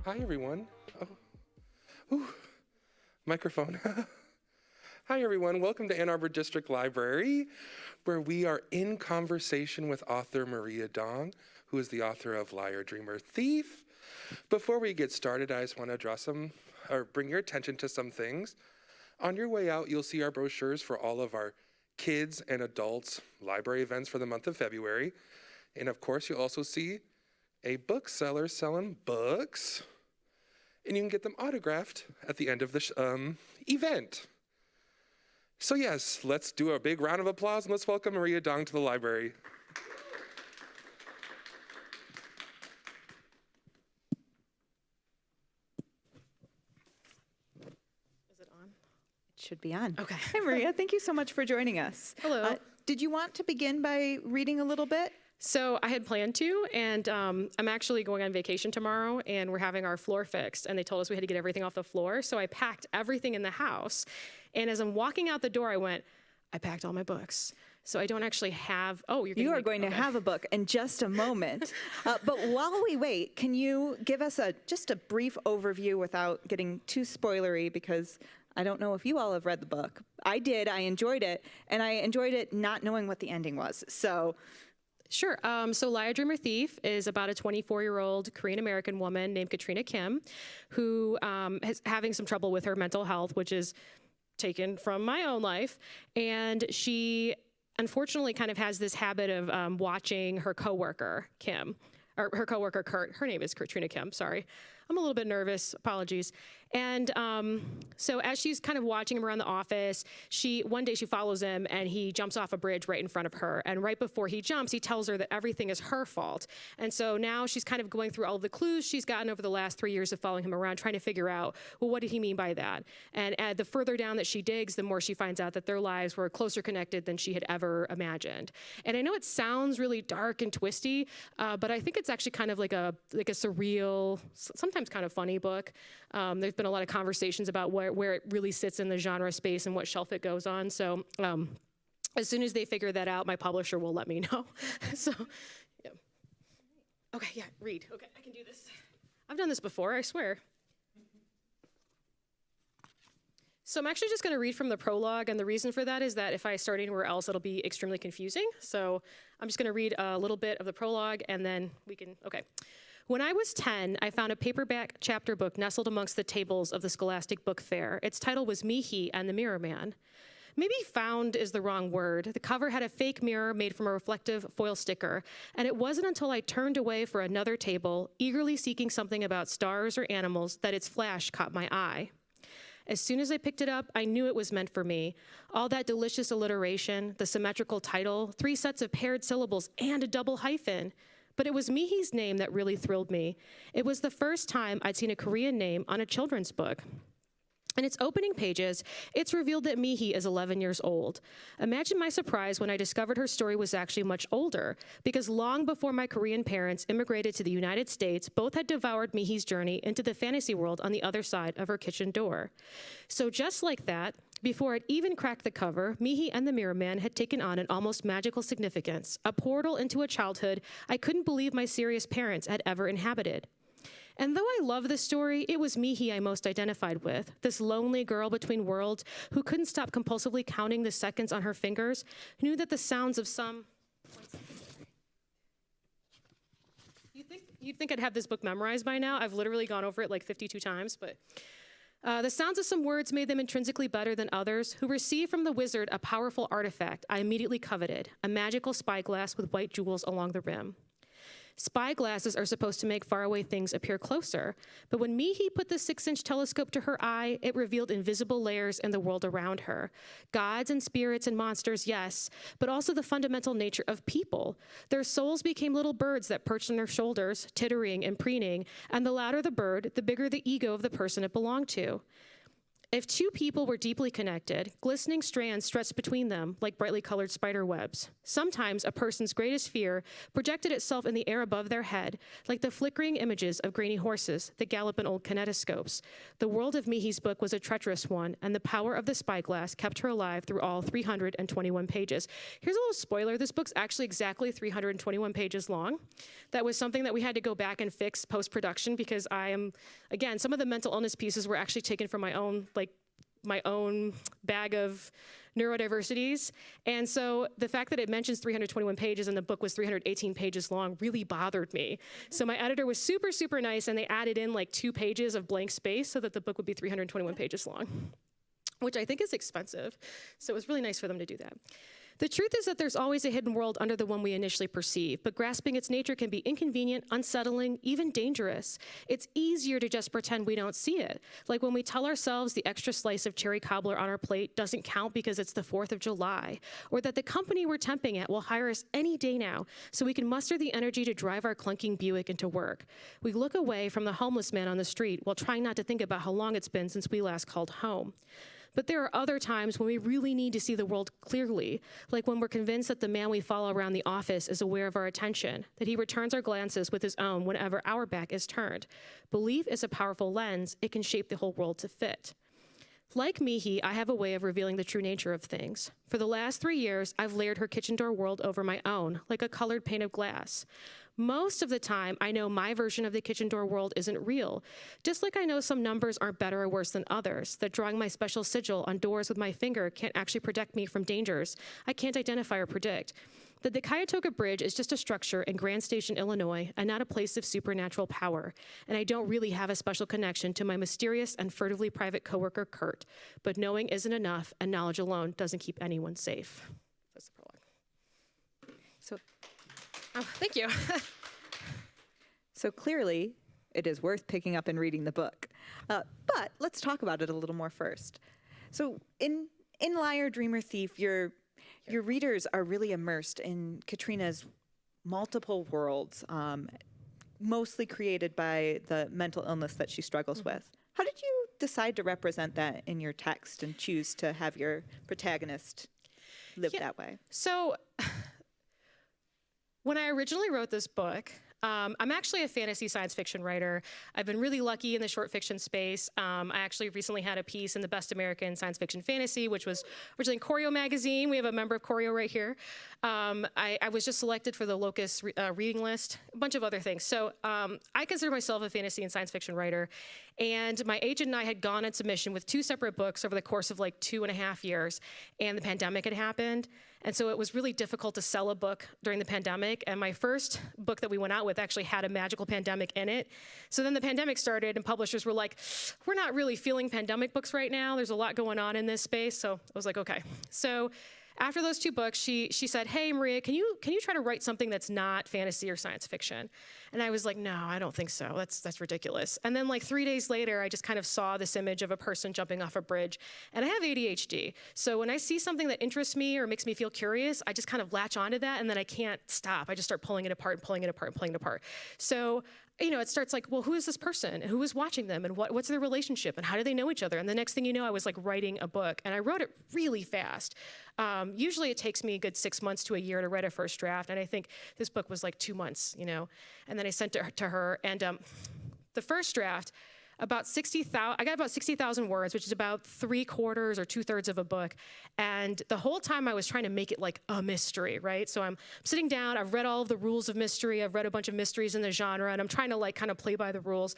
Hi, everyone. Ooh, microphone. Hi, everyone. Welcome to Ann Arbor District Library, where we are in conversation with author Maria Dong, who is the author of Liar, Dreamer, Thief. Before we get started, I just want to bring your attention to some things. On your way out, you'll see our brochures for all of our kids and adults library events for the month of February. And of course, you'll also see a bookseller selling books, and you can get them autographed at the end of the event. So yes, let's do a big round of applause and let's welcome Maria Dong to the library. Is it on? It should be on. Okay. Hi, Maria. Thank you so much for joining us. Hello. Did you want to begin by reading a little bit? So I had planned to, and I'm actually going on vacation tomorrow, and we're having our floor fixed, and they told us we had to get everything off the floor, so I packed everything in the house, and as I'm walking out the door, I packed all my books. So I don't actually have, You are going to have a book in just a moment. But while we wait, can you give us just a brief overview without getting too spoilery, because I don't know if you all have read the book. I did, I enjoyed it, and I enjoyed it not knowing what the ending was, so. Sure. So Liar, Dreamer, Thief is about a 24-year-old Korean-American woman named Katrina Kim who is having some trouble with her mental health, which is taken from my own life. And she unfortunately kind of has this habit of watching her coworker, Kim, or her coworker, Kurt. Her name is Katrina Kim, sorry. I'm a little bit nervous, apologies. And so as she's kind of watching him around the office, one day she follows him and he jumps off a bridge right in front of her. And right before he jumps, he tells her that everything is her fault. And so now she's kind of going through all of the clues she's gotten over the last 3 years of following him around, trying to figure out, well, what did he mean by that? And the further down that she digs, the more she finds out that their lives were closer connected than she had ever imagined. And I know it sounds really dark and twisty, but I think it's actually kind of like a surreal, sometimes kind of funny book. There's been a lot of conversations about where it really sits in the genre space and what shelf it goes on. So as soon as they figure that out, my publisher will let me know. So, yeah. Okay, yeah, read. Okay, I can do this. I've done this before, I swear. So I'm actually just going to read from the prologue, and the reason for that is that if I start anywhere else, it'll be extremely confusing. So I'm just going to read a little bit of the prologue, and then we can, okay. When I was 10, I found a paperback chapter book nestled amongst the tables of the Scholastic Book Fair. Its title was Me, He, and the Mirror Man. Maybe found is the wrong word. The cover had a fake mirror made from a reflective foil sticker, and it wasn't until I turned away for another table, eagerly seeking something about stars or animals, that its flash caught my eye. As soon as I picked it up, I knew it was meant for me. All that delicious alliteration, the symmetrical title, 3 sets of paired syllables, and a double hyphen. But it was Mihi's name that really thrilled me. It was the first time I'd seen a Korean name on a children's book. In its opening pages, it's revealed that Mihi is 11 years old. Imagine my surprise when I discovered her story was actually much older, because long before my Korean parents immigrated to the United States, both had devoured Mihi's journey into the fantasy world on the other side of her kitchen door. So just like that, before it even cracked the cover, Mihi and the Mirror Man had taken on an almost magical significance, a portal into a childhood I couldn't believe my serious parents had ever inhabited. And though I love this story, it was Mihi I most identified with, this lonely girl between worlds who couldn't stop compulsively counting the seconds on her fingers, who knew that the sounds of some... You'd think I'd have this book memorized by now. I've literally gone over it like 52 times, but... the sounds of some words made them intrinsically better than others, who received from the wizard a powerful artifact I immediately coveted, a magical spyglass with white jewels along the rim. Spyglasses are supposed to make faraway things appear closer, but when Mihi put the 6-inch telescope to her eye, it revealed invisible layers in the world around her. Gods and spirits and monsters, yes, but also the fundamental nature of people. Their souls became little birds that perched on their shoulders, tittering and preening, and the louder the bird, the bigger the ego of the person it belonged to. If two people were deeply connected, glistening strands stretched between them like brightly colored spider webs. Sometimes a person's greatest fear projected itself in the air above their head, like the flickering images of grainy horses that gallop in old kinetoscopes. The world of Mihi's book was a treacherous one, and the power of the spyglass kept her alive through all 321 pages. Here's a little spoiler. This book's actually exactly 321 pages long. That was something that we had to go back and fix post-production because again, some of the mental illness pieces were actually taken from my own bag of neurodiversities. And so the fact that it mentions 321 pages and the book was 318 pages long really bothered me. So my editor was super, super nice, and they added in like 2 pages of blank space so that the book would be 321 pages long, which I think is expensive. So it was really nice for them to do that. The truth is that there's always a hidden world under the one we initially perceive, but grasping its nature can be inconvenient, unsettling, even dangerous. It's easier to just pretend we don't see it, like when we tell ourselves the extra slice of cherry cobbler on our plate doesn't count because it's the 4th of July, or that the company we're temping at will hire us any day now so we can muster the energy to drive our clunking Buick into work. We look away from the homeless man on the street while trying not to think about how long it's been since we last called home. But there are other times when we really need to see the world clearly, like when we're convinced that the man we follow around the office is aware of our attention, that he returns our glances with his own whenever our back is turned. Belief is a powerful lens. It can shape the whole world to fit. Like Mihi, I have a way of revealing the true nature of things. For the last 3 years, I've layered her kitchen door world over my own, like a colored pane of glass. Most of the time, I know my version of the kitchen door world isn't real, just like I know some numbers aren't better or worse than others, that drawing my special sigil on doors with my finger can't actually protect me from dangers I can't identify or predict, that the Cayatoga Bridge is just a structure in Grand Station, Illinois, and not a place of supernatural power, and I don't really have a special connection to my mysterious and furtively private coworker, Kurt, but knowing isn't enough, and knowledge alone doesn't keep anyone safe. That's the prologue. So. Oh, thank you. So clearly, it is worth picking up and reading the book. But let's talk about it a little more first. So in Liar, Dreamer, Thief, your readers are really immersed in Katrina's multiple worlds, mostly created by the mental illness that she struggles with. How did you decide to represent that in your text and choose to have your protagonist live that way? So when I originally wrote this book, I'm actually a fantasy science fiction writer. I've been really lucky in the short fiction space. I actually recently had a piece in the Best American Science Fiction Fantasy, which was originally in Choreo magazine. We have a member of Choreo right here. I was just selected for the Locus reading list, a bunch of other things. So I consider myself a fantasy and science fiction writer. And my agent and I had gone on submission with 2 separate books over the course of like 2.5 years, and the pandemic had happened. And so it was really difficult to sell a book during the pandemic. And my first book that we went out with actually had a magical pandemic in it. So then the pandemic started, and publishers were like, we're not really feeling pandemic books right now. There's a lot going on in this space. So I was like, okay. So after those 2 books, she said, hey, Maria, can you try to write something that's not fantasy or science fiction? And I was like, no, I don't think so. That's ridiculous. And then like 3 days later, I just kind of saw this image of a person jumping off a bridge. And I have ADHD. So when I see something that interests me or makes me feel curious, I just kind of latch onto that, and then I can't stop. I just start pulling it apart and pulling it apart and pulling it apart. So it starts like, well, who is this person? And who is watching them? And what's their relationship? And how do they know each other? And the next thing you know, I was like writing a book. And I wrote it really fast. Usually it takes me a good 6 months to a year to write a first draft. And I think this book was like 2 months, And then I sent it to her. And the first draft, I got about 60,000 words, which is about 3/4 or 2/3 of a book. And the whole time I was trying to make it like a mystery, right? So I'm sitting down, I've read all of the rules of mystery, I've read a bunch of mysteries in the genre, and I'm trying to like kind of play by the rules.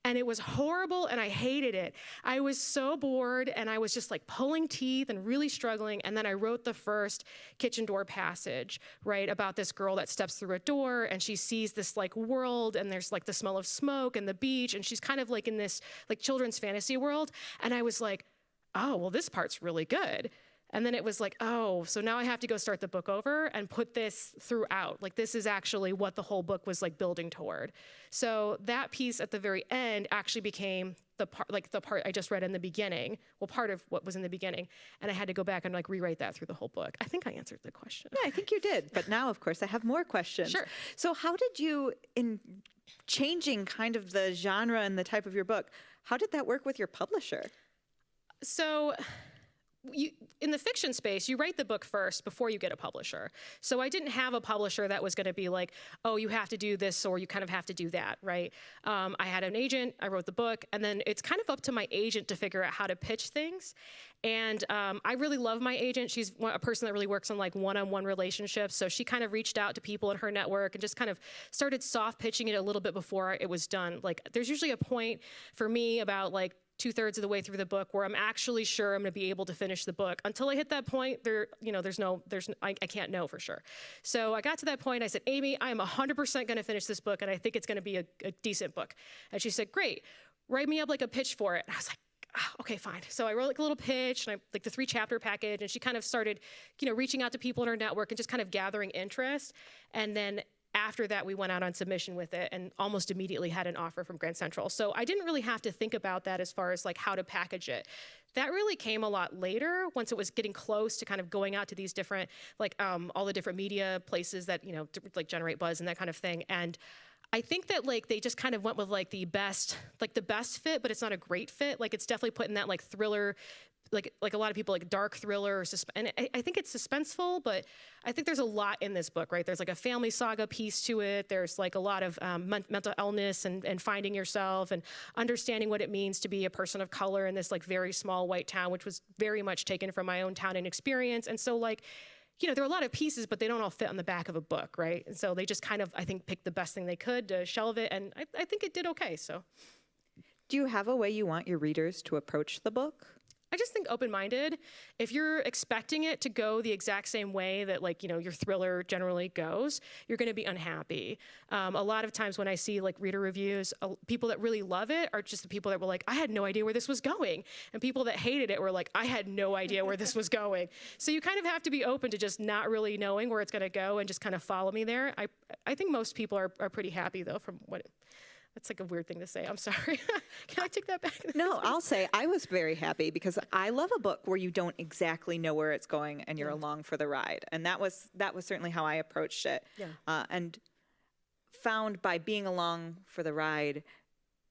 And it was horrible, and I hated it. I was so bored, and I was just like pulling teeth and really struggling. And then I wrote the first kitchen door passage, right, about this girl that steps through a door, and she sees this like world, and there's like the smell of smoke and the beach, and she's kind of like in this like children's fantasy world. And I was like, oh, well, this part's really good. And then it was like, oh, so now I have to go start the book over and put this throughout. Like, this is actually what the whole book was like building toward. So that piece at the very end actually became the part I just read in the beginning. Well, part of what was in the beginning. And I had to go back and like rewrite that through the whole book. I think I answered the question. Yeah, I think you did. But now, of course, I have more questions. Sure. So how did you, in changing kind of the genre and the type of your book, how did that work with your publisher? So in the fiction space, you write the book first before you get a publisher. So I didn't have a publisher that was going to be like, oh, you have to do this or you kind of have to do that, right? I had an agent, I wrote the book, and then it's kind of up to my agent to figure out how to pitch things. And I really love my agent. She's a person that really works on like one-on-one relationships. So she kind of reached out to people in her network and just kind of started soft pitching it a little bit before it was done. Like there's usually a point for me about like 2/3 of the way through the book where I'm actually sure I'm going to be able to finish the book. Until I hit that point, I can't know for sure. So I got to that point. I said, Amy, I am 100% going to finish this book, and I think it's going to be a decent book. And she said, great, write me up like a pitch for it. And I was like, oh, okay, fine. So I wrote like a little pitch, and like the 3-chapter package, and she kind of started, reaching out to people in her network and just kind of gathering interest. And then after that, we went out on submission with it and almost immediately had an offer from Grand Central. So I didn't really have to think about that as far as like how to package it. That really came a lot later once it was getting close to kind of going out to these different, like all the different media places that, like generate buzz and that kind of thing. And I think that like they just kind of went with like the best fit, but it's not a great fit. Like it's definitely put in that like thriller, like a lot of people like dark thriller or and I think it's suspenseful, but I think there's a lot in this book, right? There's like a family saga piece to it. There's like a lot of mental illness and finding yourself and understanding what it means to be a person of color in this like very small white town, which was very much taken from my own town and experience. And so like, there are a lot of pieces, but they don't all fit on the back of a book, right? And so they just kind of, I think, picked the best thing they could to shelve it, and I think it did okay, so. Do you have a way you want your readers to approach the book? I just think open-minded. If you're expecting it to go the exact same way that like, your thriller generally goes, you're gonna be unhappy. A lot of times when I see like reader reviews, people that really love it are just the people that were like, I had no idea where this was going. And people that hated it were like, I had no idea where this was going. So you kind of have to be open to just not really knowing where it's gonna go and just kind of follow me there. I think most people are pretty happy though from what, that's like a weird thing to say. I'm sorry. Can I take that back? No, I'll say I was very happy because I love a book where you don't exactly know where it's going and you're along for the ride. And that was certainly how I approached it. Yeah. And found by being along for the ride,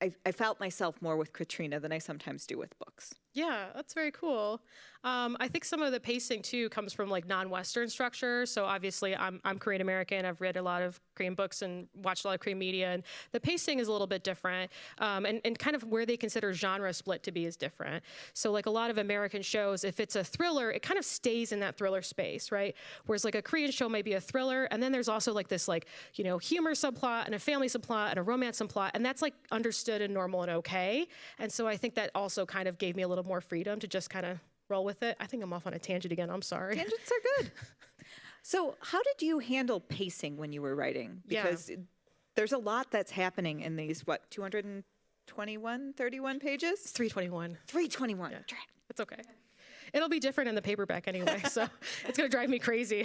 I felt myself more with Katrina than I sometimes do with books. Yeah, that's very cool. I think some of the pacing too comes from like non-Western structure. So obviously I'm Korean American. I've read a lot of Korean books and watched a lot of Korean media, and the pacing is a little bit different. And kind of where they consider genre split to be is different. So like a lot of American shows, if it's a thriller, it kind of stays in that thriller space, right? Whereas like a Korean show may be a thriller, and then there's also like this like, humor subplot and a family subplot and a romance subplot, and that's like understood and normal and okay. And so I think that also kind of gave me a little more freedom to just kind of roll with it. I think I'm off on a tangent again. I'm sorry. Tangents are good. So how did you handle pacing when you were writing? Because there's a lot that's happening in these, 31 pages? 321. 321. Yeah. It's okay. It'll be different in the paperback anyway, so it's gonna drive me crazy.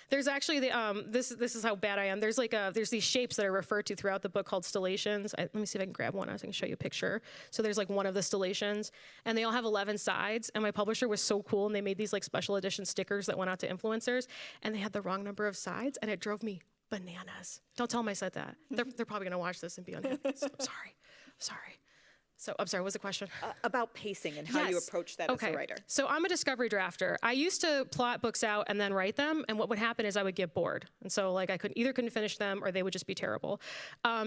There's actually this is how bad I am. There's like there's these shapes that are referred to throughout the book called stellations. Let me see if I can grab one. I was gonna show you a picture. So there's like one of the stellations, and they all have 11 sides. And my publisher was so cool, and they made these like special edition stickers that went out to influencers, and they had the wrong number of sides, and it drove me bananas. Don't tell them I said that. They're probably gonna watch this and be unhappy. So I'm sorry. So I'm sorry, what was the question? About pacing and how you approach that as a writer. So I'm a discovery drafter. I used to plot books out and then write them, and what would happen is I would get bored. And so like I couldn't finish them or they would just be terrible.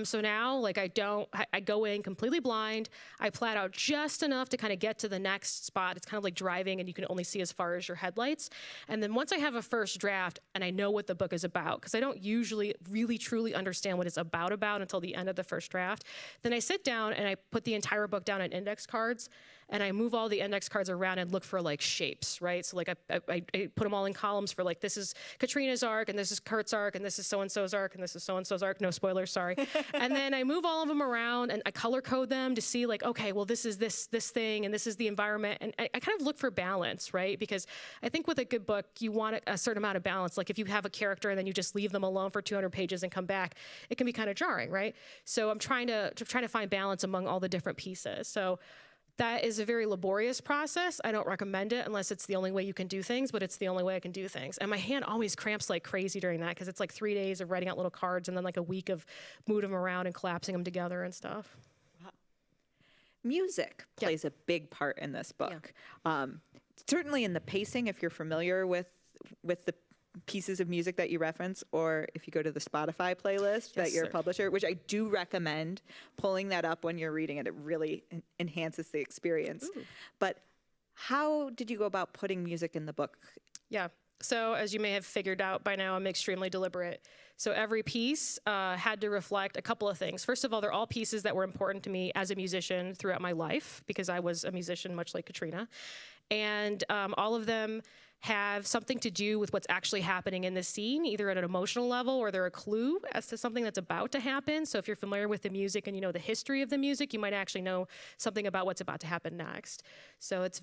So now like I go in completely blind. I plot out just enough to kind of get to the next spot. It's kind of like driving and you can only see as far as your headlights. And then once I have a first draft and I know what the book is about, because I don't usually really truly understand what it's about until the end of the first draft, then I sit down and I put the entire book down on index cards, and I move all the index cards around and look for like shapes, right? So like I put them all in columns for like, this is Katrina's arc, and this is Kurt's arc, and this is so-and-so's arc, and this is so-and-so's arc. No spoilers, sorry. And then I move all of them around and I color code them to see like, okay, well this is this thing, and this is the environment. And I kind of look for balance, right? Because I think with a good book, you want a certain amount of balance. Like if you have a character and then you just leave them alone for 200 pages and come back, it can be kind of jarring, right? So I'm trying to find balance among all the different pieces. So that is a very laborious process. I don't recommend it unless it's the only way you can do things, but it's the only way I can do things. And my hand always cramps like crazy during that because it's like 3 days of writing out little cards and then like a week of moving them around and collapsing them together and stuff. Wow. music plays a big part in this book. Certainly in the pacing, if you're familiar with the pieces of music that you reference, or if you go to the Spotify playlist that your publisher, which I do recommend pulling that up when you're reading it. It really enhances the experience. But how did you go about putting music in the book? Yeah. So as you may have figured out by now, I'm extremely deliberate. So every piece had to reflect a couple of things. First of all, they're all pieces that were important to me as a musician throughout my life, because I was a musician much like Katrina. And all of them have something to do with what's actually happening in the scene, either at an emotional level or they're a clue as to something that's about to happen. So if you're familiar with the music and you know the history of the music, you might actually know something about what's about to happen next. So it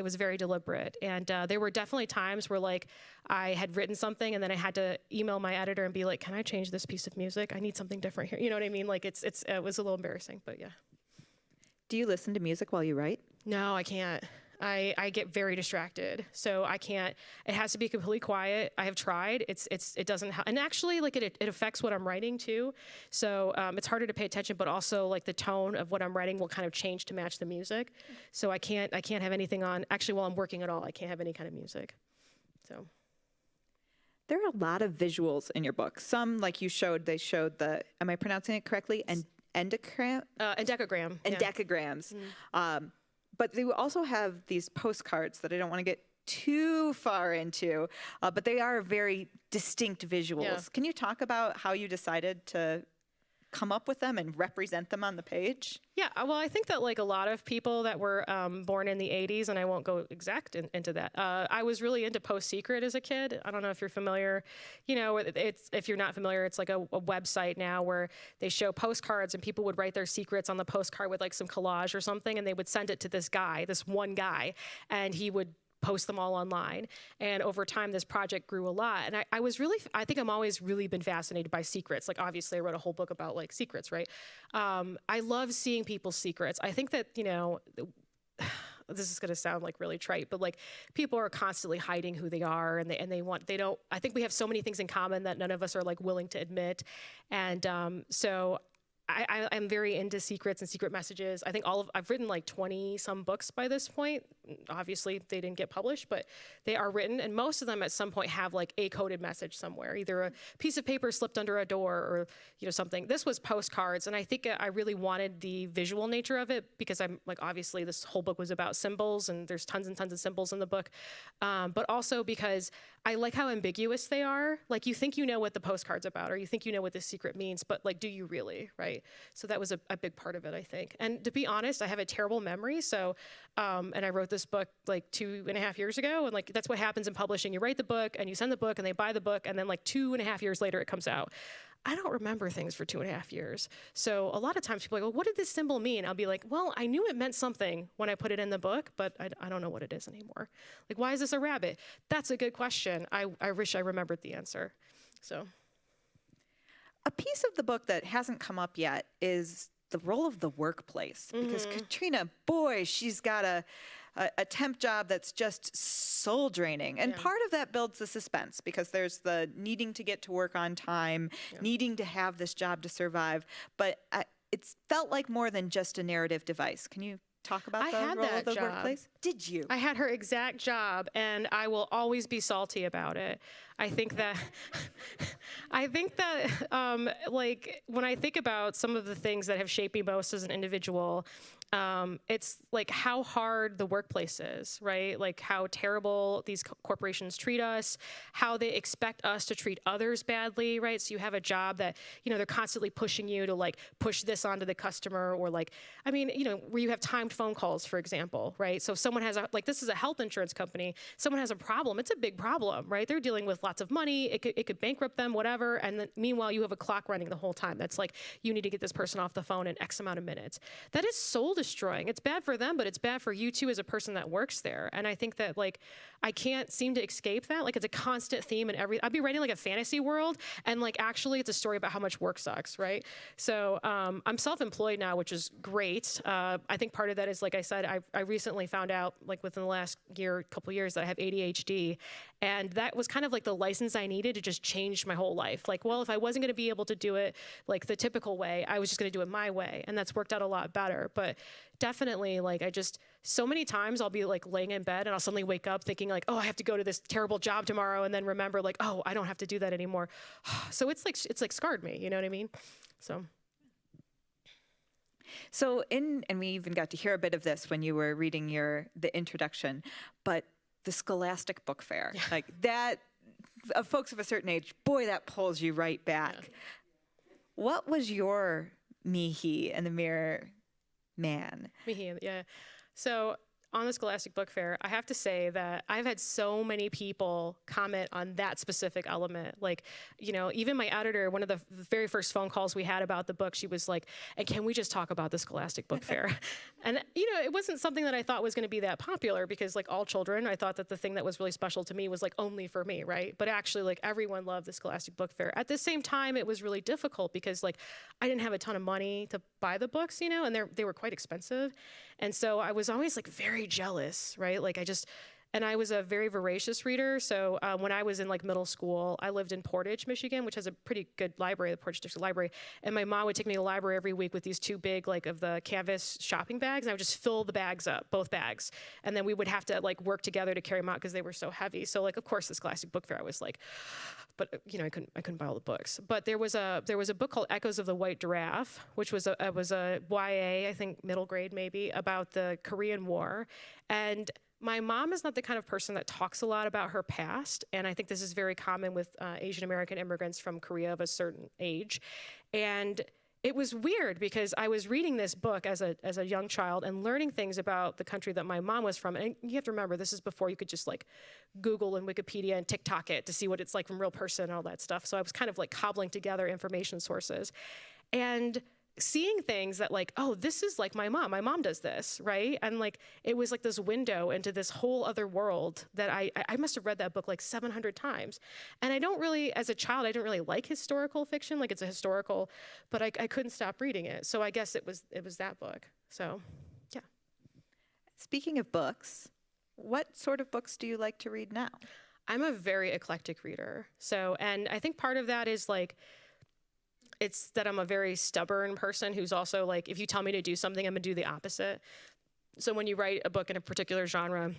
was very deliberate. And there were definitely times where like I had written something and then I had to email my editor and be like, can I change this piece of music? I need something different here. You know what I mean? Like it was a little embarrassing, but yeah. Do you listen to music while you write? No, I can't. I get very distracted, so I can't. It has to be completely quiet. I have tried. It doesn't. And actually, like it affects what I'm writing too. So it's harder to pay attention, but also like the tone of what I'm writing will kind of change to match the music. So I can't have anything on. Actually, while I'm working at all, I can't have any kind of music. So there are a lot of visuals in your book. Some, like you showed, they showed the. Am I pronouncing it correctly? Endecagram. Endecagram. Endecagrams. But they also have these postcards that I don't want to get too far into, but they are very distinct visuals. Yeah. Can you talk about how you decided to come up with them and represent them on the page? Yeah, well, I think that like a lot of people that were born in the 80s, and I won't go into that, I was really into Post-Secret as a kid. I don't know if you're familiar. You know, if you're not familiar, it's like a website now where they show postcards and people would write their secrets on the postcard with like some collage or something, and they would send it to this one guy, and he would post them all online. And over time, this project grew a lot. And I think I'm always really been fascinated by secrets. Like, obviously, I wrote a whole book about like secrets, right? I love seeing people's secrets. I think that, you know, this is going to sound like really trite, but like people are constantly hiding who they are, and I think we have so many things in common that none of us are like willing to admit. And so I'm very into secrets and secret messages. I think I've written like 20 some books by this point. Obviously they didn't get published, but they are written, and most of them at some point have like a coded message somewhere, either a piece of paper slipped under a door or, you know, something. This was postcards, and I think I really wanted the visual nature of it because I'm like, obviously this whole book was about symbols, and there's tons and tons of symbols in the book, but also because I like how ambiguous they are. Like, you think you know what the postcard's about, or you think you know what this secret means, but like, do you really, right? So that was a big part of it, I think. And to be honest, I have a terrible memory. So, and I wrote this book like 2.5 years ago. And like, that's what happens in publishing. You write the book and you send the book and they buy the book. And then like 2.5 years later, it comes out. I don't remember things for 2.5 years. So a lot of times people are like, well, what did this symbol mean? I'll be like, well, I knew it meant something when I put it in the book, but I don't know what it is anymore. Like, why is this a rabbit? That's a good question. I wish I remembered the answer. So. A piece of the book that hasn't come up yet is the role of the workplace, because Katrina, boy, she's got a temp job that's just soul draining. And part of that builds the suspense, because there's the needing to get to work on time, needing to have this job to survive. But it's felt like more than just a narrative device. Can you talk about the role of the workplace? Did you? I had her exact job, and I will always be salty about it. I think that, like, when I think about some of the things that have shaped me most as an individual, it's like how hard the workplace is, right? Like how terrible these corporations treat us, how they expect us to treat others badly, right? So you have a job that, you know, they're constantly pushing you to like push this onto the customer, or like, I mean, you know, where you have timed phone calls, for example, right? So if someone has this is a health insurance company, someone has a problem, it's a big problem, right? They're dealing with lots of money, it could bankrupt them, whatever. And then meanwhile, you have a clock running the whole time. That's like, you need to get this person off the phone in X amount of minutes. That is soul destroying. It's bad for them, but it's bad for you too as a person that works there. And I think that like, I can't seem to escape that. Like, it's a constant theme in I'd be writing like a fantasy world, and like actually it's a story about how much work sucks, right? So I'm self-employed now, which is great. I think part of that is, like I said, I recently found out, like within the last couple years, that I have ADHD, and that was kind of like the license I needed to just change my whole life. Like, well, if I wasn't going to be able to do it like the typical way, I was just going to do it my way, and that's worked out a lot better. But definitely like, so many times I'll be like laying in bed and I'll suddenly wake up thinking like, oh, I have to go to this terrible job tomorrow. And then remember like, oh, I don't have to do that anymore. So it's like scarred me, you know what I mean? So and we even got to hear a bit of this when you were reading the introduction, but the Scholastic Book Fair, like that, of folks of a certain age, boy, that pulls you right back. Yeah. What was your Mihi and the Mirror Man? Mihi, yeah. So on the Scholastic Book Fair, I have to say that I've had so many people comment on that specific element. Like, even my editor, one of the very first phone calls we had about the book, she was like, and can we just talk about the Scholastic Book Fair? And, it wasn't something that I thought was going to be that popular because like all children, I thought that the thing that was really special to me was like only for me, right? But actually like everyone loved the Scholastic Book Fair. At the same time, it was really difficult because like I didn't have a ton of money to buy the books, and they were quite expensive. And so I was always like very jealous, right? Like and I was a very voracious reader. So when I was in like middle school, I lived in Portage, Michigan, which has a pretty good library, the Portage District Library. And my mom would take me to the library every week with these 2 big like of the canvas shopping bags. And I would just fill the bags up, both bags. And then we would have to like work together to carry them out because they were so heavy. So like, of course, the Scholastic Book Fair, I was like, but I couldn't buy all the books. But there was a book called Echoes of the White Giraffe, which was a YA, I think middle grade maybe, about the Korean War. And my mom is not the kind of person that talks a lot about her past, and I think this is very common with Asian American immigrants from Korea of a certain age. And it was weird because I was reading this book as a young child and learning things about the country that my mom was from. And you have to remember, this is before you could just like Google and Wikipedia and TikTok it to see what it's like from real person and all that stuff. So I was kind of like cobbling together information sources and seeing things that like, oh, this is like my mom does this, right? And like, it was like this window into this whole other world that I must have read that book like 700 times. And I don't really, as a child, I didn't really like historical fiction, like it's a historical, but I couldn't stop reading it. So I guess it was that book. So, yeah. Speaking of books, what sort of books do you like to read now? I'm a very eclectic reader. So, and I think part of that is like, it's that I'm a very stubborn person who's also like, if you tell me to do something, I'm gonna do the opposite. So when you write a book in a particular genre,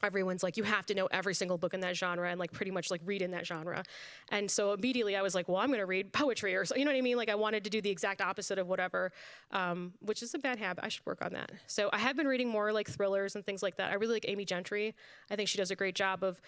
everyone's like, you have to know every single book in that genre and like pretty much like read in that genre. And so immediately I was like, well, I'm gonna read poetry or so, you know what I mean? Like I wanted to do the exact opposite of whatever, which is a bad habit. I should work on that. So I have been reading more like thrillers and things like that. I really like Amy Gentry. I think she does a great job of,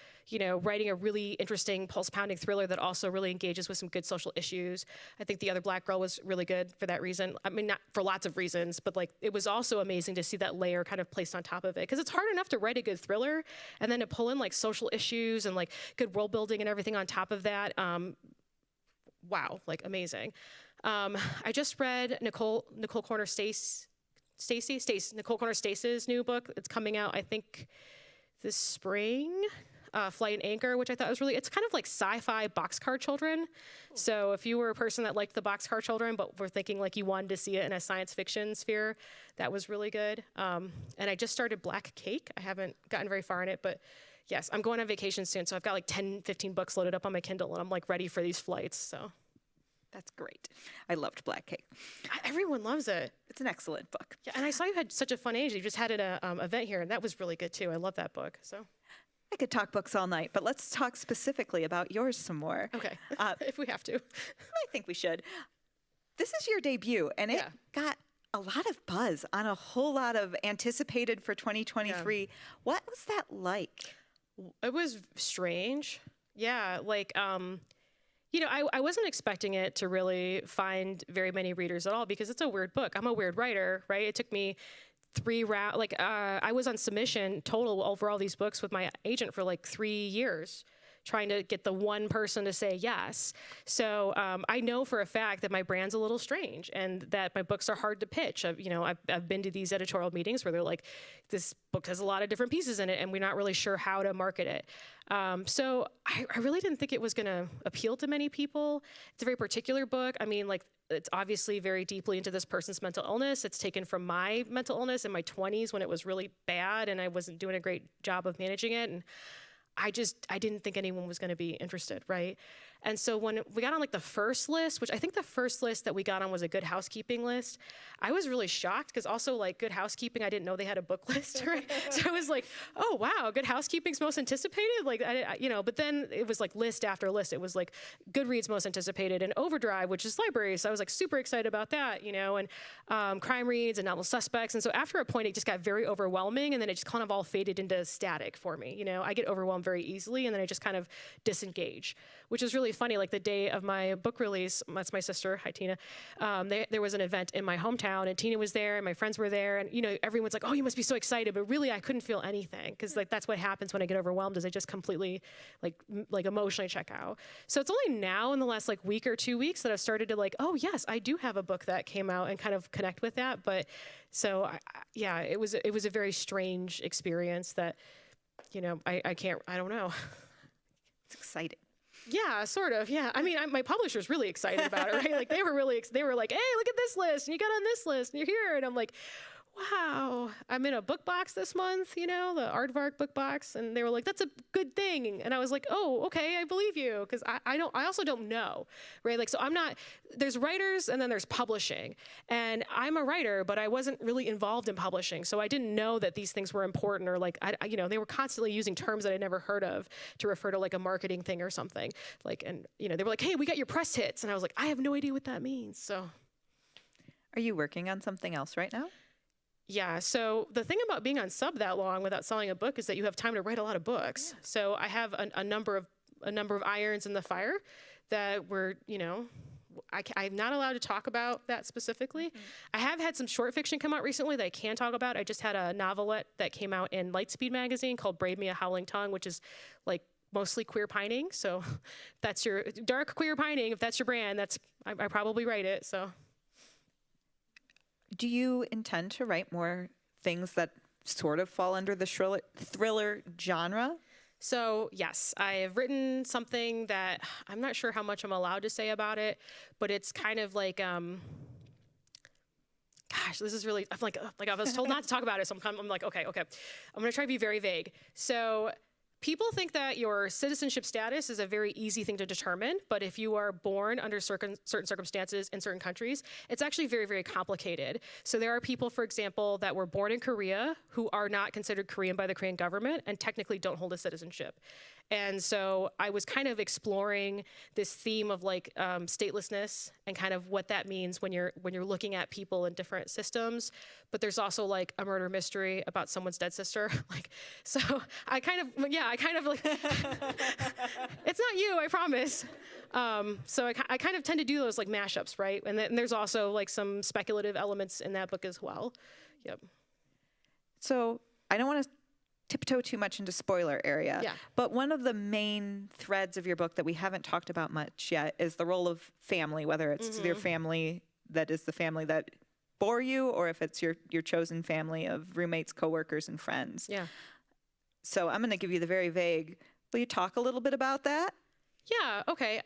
writing a really interesting pulse pounding thriller that also really engages with some good social issues. I think The Other Black Girl was really good for that reason. I mean, not for lots of reasons, but like it was also amazing to see that layer kind of placed on top of it. Because it's hard enough to write a good thriller and then to pull in like social issues and like good world building and everything on top of that. Wow, like amazing. I just read Nicole Corner Stace's new book. It's coming out, I think, this spring. Flight and Anchor, which I thought was it's kind of like sci-fi Boxcar Children. So if you were a person that liked the Boxcar Children, but were thinking like you wanted to see it in a science fiction sphere, that was really good. And I just started Black Cake. I haven't gotten very far in it, but yes, I'm going on vacation soon. So I've got like 10, 15 books loaded up on my Kindle and I'm like ready for these flights, so. That's great. I loved Black Cake. Everyone loves it. It's an excellent book. Yeah, and I saw you had such a fun age. You just had an event here, and that was really good too. I love that book, so. I could talk books all night, but let's talk specifically about yours some more. Okay, if we have to. I think we should. This is your debut, and it got a lot of buzz on a whole lot of anticipated for 2023. Yeah. What was that like? It was strange. Yeah, like, I wasn't expecting it to really find very many readers at all because it's a weird book. I'm a weird writer, right? It took me 3 rounds, I was on submission total over all these books with my agent for like 3 years, trying to get the one person to say yes. So I know for a fact that my brand's a little strange and that my books are hard to pitch. I've been to these editorial meetings where they're like, this book has a lot of different pieces in it and we're not really sure how to market it. So I really didn't think it was gonna appeal to many people. It's a very particular book. I mean, like, it's obviously very deeply into this person's mental illness. It's taken from my mental illness in my 20s when it was really bad and I wasn't doing a great job of managing it. And I didn't think anyone was going to be interested, right? And so when we got on like the first list, which I think the first list that we got on was a Good Housekeeping list, I was really shocked because also like Good Housekeeping, I didn't know they had a book list, right? So I was like, oh wow, Good Housekeeping's most anticipated, like but then it was like list after list. It was like Goodreads most anticipated and Overdrive, which is libraries. So I was like super excited about that, and Crime Reads and Novel Suspects. And so after a point, it just got very overwhelming, and then it just kind of all faded into static for me. I get overwhelmed very easily, and then I just kind of disengage, which is really funny. Like the day of my book release, that's my sister, hi Tina, there was an event in my hometown, and Tina was there, and my friends were there, and everyone's like, oh, you must be so excited, but really I couldn't feel anything, because like that's what happens when I get overwhelmed, is I just completely like emotionally check out. So it's only now in the last like week or 2 weeks that I've started to like, oh yes, I do have a book that came out, and kind of connect with that. But so yeah, it was a very strange experience that I don't know. It's exciting. Yeah, sort of. Yeah. I mean, my publisher's really excited about it, right? Like they were like, hey, look at this list, and you got on this list, and you're here. And I'm like, wow, I'm in a book box this month, the Aardvark book box. And they were like, that's a good thing. And I was like, oh, okay, I believe you. Because I also don't know, right? Like, so there's writers and then there's publishing. And I'm a writer, but I wasn't really involved in publishing. So I didn't know that these things were important, or like, they were constantly using terms that I never heard of to refer to like a marketing thing or something. Like, and, they were like, hey, we got your press hits. And I was like, I have no idea what that means. So. Are you working on something else right now? Yeah, so the thing about being on sub that long without selling a book is that you have time to write a lot of books. Yeah. So I have a number of irons in the fire that I'm not allowed to talk about that specifically. Mm-hmm. I have had some short fiction come out recently that I can talk about. I just had a novelette that came out in Lightspeed magazine called Brave Me a Howling Tongue, which is like mostly queer pining. So that's your dark queer pining. If that's your brand, I probably write it. So. Do you intend to write more things that sort of fall under the thriller genre? So yes, I have written something that I'm not sure how much I'm allowed to say about it, but it's kind of like, gosh, this is really, I'm like I was told not to talk about it, so I'm like, okay, I'm gonna try to be very vague. So people think that your citizenship status is a very easy thing to determine, but if you are born under certain circumstances in certain countries, it's actually very, very complicated. So there are people, for example, that were born in Korea who are not considered Korean by the Korean government and technically don't hold a citizenship. And so I was kind of exploring this theme of like statelessness and kind of what that means when you're looking at people in different systems. But there's also like a murder mystery about someone's dead sister. Like, so I kind of like, it's not you, I promise. So I kind of tend to do those like mashups, right? And then there's also like some speculative elements in that book as well. Yep. So I don't want to tiptoe too much into spoiler area. Yeah. But one of the main threads of your book that we haven't talked about much yet is the role of family, whether it's your family that is the family that bore you, or if it's your chosen family of roommates, coworkers, and friends. Yeah. So I'm going to give you the very vague. Will you talk a little bit about that? Yeah, okay.